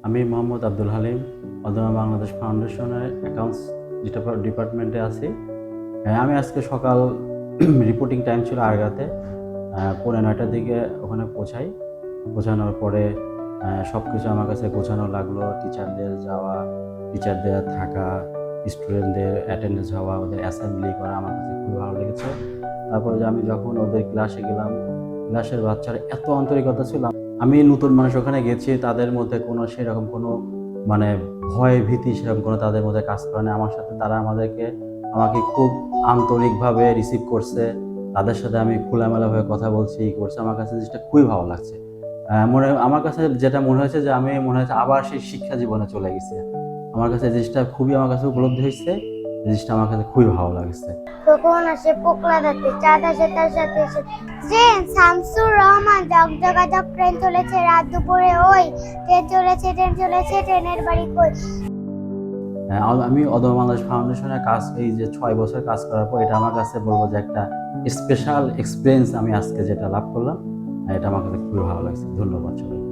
আমি মোহাম্মদ আব্দুল হালিম অদমা বাংলাদেশ ফাউন্ডেশনের অ্যাকাউন্টস ডিপার্টমেন্টে আছি। আমি আজকে সকাল রিপোর্টিং টাইম ছিল আরগাতে, 9:30টার দিকে ওখানে পৌঁছানোর পরে সব কিছু আমার কাছে গোছানো লাগলো। টিচারদের যাওয়া, টিচারদের থাকা, স্টুডেন্টদের অ্যাটেন্ডেন্স হওয়া, ওদের অ্যাসেম্বলি করা আমার কাছে খুবই ভালো লেগেছে। তারপরে যে আমি যখন ওদের ক্লাসে গেলাম, ক্লাসের বাচ্চারা এত আন্তরিকতা ছিল। আমি নতুন মানুষ ওখানে গেছি, তাদের মধ্যে কোনো সেরকম কোনো মানে ভয় ভীতি সেরকম কোনো তাদের মধ্যে কাজ করে না। আমার সাথে তারা আমাকে খুব আন্তরিকভাবে রিসিভ করছে। তাদের সাথে আমি খোলামেলাভাবে কথা বলছি, করছে। আমার কাছে জিনিসটা খুবই ভালো লাগছে। আমার কাছে যেটা মনে হয়েছে যে আমি মনে হচ্ছে আবার সেই শিক্ষা জীবনে চলে গেছি। আমার কাছে জিনিসটা খুবই আমার কাছে উপলব্ধি হয়েছে। জিনিসটা আমার কাছে খুবই ভালো লাগছে। কখন আসে পোকলা দাঁতে চাঁদ আসে তার সাথে ট্রেন শামসুর রহমান জগজগাজগ ট্রেন চলেছে রাত দুপুরে ওই ট্রেন চলেছে ট্রেনের বাড়ি কই। আমি অদমা বাংলাদেশ ফাউন্ডেশনের কাজ, এই যে 6 বছর কাজ করার পর, এটা আমার কাছে বলবো যে একটা স্পেশাল এক্সপিরিয়েন্স আমি আজকে যেটা লাভ করলাম। এটা আমার কাছে খুবই ভালো লাগছে। ধন্যবাদ সবাই।